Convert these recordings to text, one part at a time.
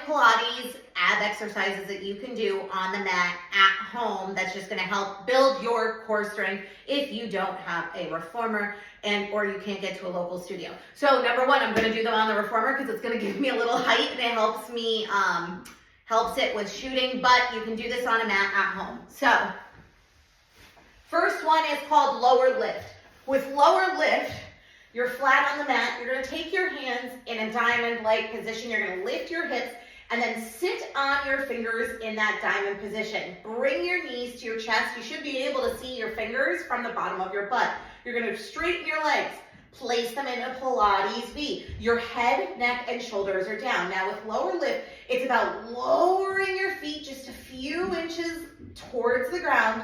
Pilates ab exercises that you can do on the mat at home that's just going to help build your core strength if you don't have a reformer or you can't get to a local studio. So number one, I'm going to do them on the reformer because it's going to give me a little height and it helps me, helps it with shooting, but you can do this on a mat at home. So first one is called lower lift. With lower lift, you're flat on the mat. You're going to take your hands in a diamond-like position. You're going to lift your hips and then sit on your fingers in that diamond position. Bring your knees to your chest. You should be able to see your fingers from the bottom of your butt. You're going to straighten your legs. Place them in a Pilates V. Your head, neck, and shoulders are down. Now with lower lift, it's about lowering your feet just a few inches towards the ground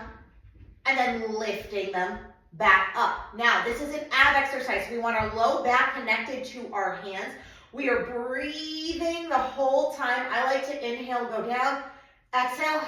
and then lifting them back up. Now, this is an ab exercise. We want our low back connected to our hands. We are breathing the whole time. I like to inhale, go down, exhale,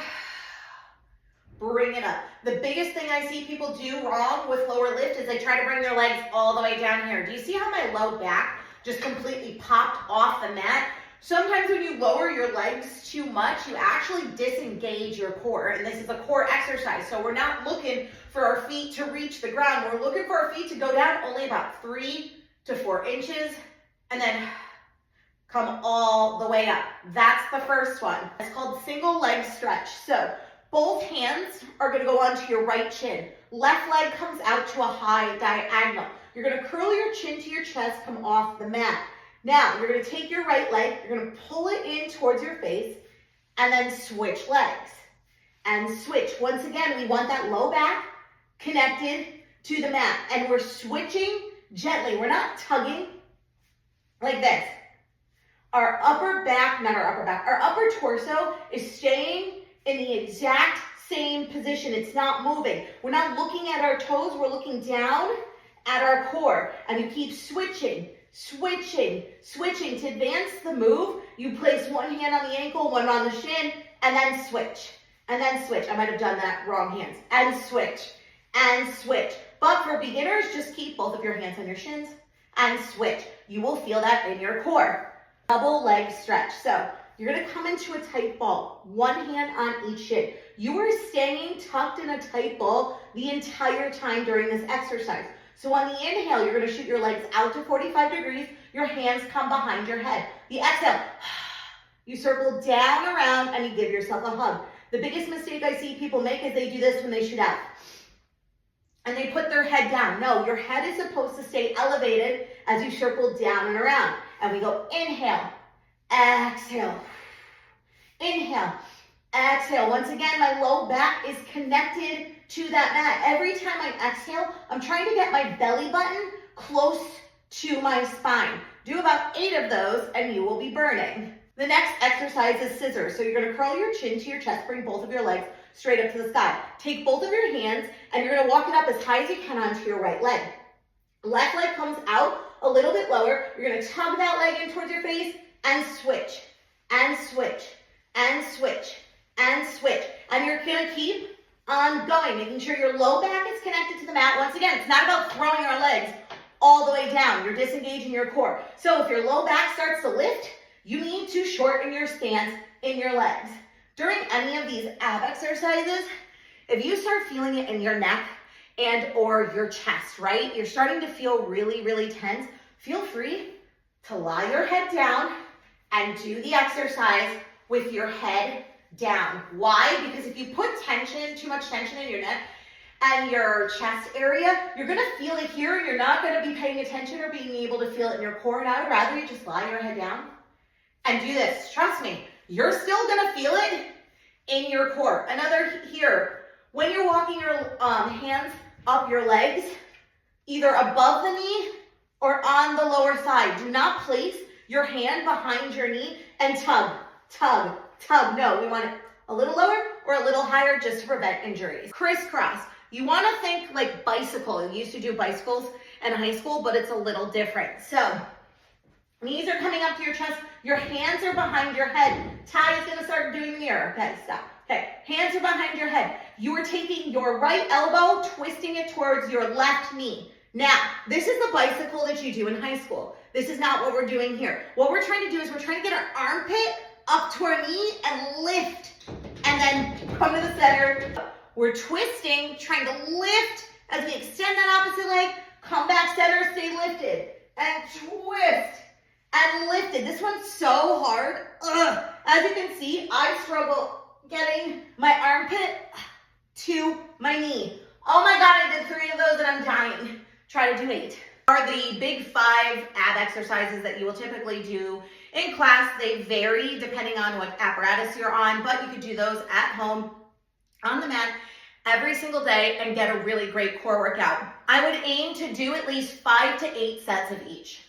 bring it up. The biggest thing I see people do wrong with lower lift is they try to bring their legs all the way down here. Do you see how my low back just completely popped off the mat? Sometimes when you lower your legs too much, you actually disengage your core, and this is a core exercise. So we're not looking for our feet to reach the ground. We're looking for our feet to go down only about 3 to 4 inches and then come all the way up. That's the first one. It's called single leg stretch. So both hands are gonna go onto your right shin. Left leg comes out to a high diagonal. You're gonna curl your chin to your chest, come off the mat. Now, you're going to take your right leg, you're going to pull it in towards your face, and then switch legs. And switch. Once again, we want that low back connected to the mat. And we're switching gently. We're not tugging like this. Our upper back, not our upper back, our upper torso is staying in the exact same position. It's not moving. We're not looking at our toes, we're looking down at our core. And you keep switching. Switching to advance the move. You place one hand on the ankle, one on the shin, and then switch. And then switch. I might have done that wrong hands. And switch. And switch. But for beginners, just keep both of your hands on your shins and switch. You will feel that in your core. Double leg stretch. So you're going to come into a tight ball. One hand on each shin. You are staying tucked in a tight ball the entire time during this exercise. So on the inhale, you're going to shoot your legs out to 45 degrees. Your hands come behind your head. The exhale, you circle down, around, and you give yourself a hug. The biggest mistake I see people make is they do this when they shoot out. And they put their head down. No, your head is supposed to stay elevated as you circle down and around. And we go inhale, exhale, inhale, exhale. Once again, my low back is connected to that mat. Every time I exhale, I'm trying to get my belly button close to my spine. Do about 8 of those and you will be burning. The next exercise is scissors. So you're going to curl your chin to your chest, bring both of your legs straight up to the sky. Take both of your hands and you're going to walk it up as high as you can onto your right leg. Left leg comes out a little bit lower. You're going to tug that leg in towards your face and switch, and switch, and switch, and switch. And you're going to keep on going, making sure your low back is connected to the mat. Once again, it's not about throwing our legs all the way down. You're disengaging your core. So if your low back starts to lift, you need to shorten your stance in your legs. During any of these ab exercises, if you start feeling it in your neck and or your chest, right? You're starting to feel really, really tense. Feel free to lie your head down and do the exercise with your head down. Why? Because if you put tension, too much tension in your neck and your chest area, you're going to feel it here. You're not going to be paying attention or being able to feel it in your core. And I would rather you just lie your head down and do this. Trust me, you're still going to feel it in your core. Another here, when you're walking your hands up your legs, either above the knee or on the lower side, do not place your hand behind your knee and tug, tug, tug. No, we want it a little lower or a little higher just to prevent injuries. Crisscross. You want to think like bicycle. You used to do bicycles in high school, but it's a little different. So knees are coming up to your chest. Your hands are behind your head. Ty is going to start doing the mirror. Okay, stop. Okay, hands are behind your head. You are taking your right elbow, twisting it towards your left knee. Now, this is the bicycle that you do in high school. This is not what we're doing here. What we're trying to do is we're trying to get our armpit up to our knee and lift. And then come to the center. We're twisting, trying to lift as we extend that opposite leg. Come back center, stay lifted. And twist and lifted. This one's so hard. Ugh. As you can see, I struggle getting my armpit to my knee. Oh my God, I did 3 of those and I'm dying. Try to do 8. Are the big 5 ab exercises that you will typically do in class. They vary depending on what apparatus you're on, but you could do those at home on the mat every single day and get a really great core workout. I would aim to do at least 5 to 8 sets of each.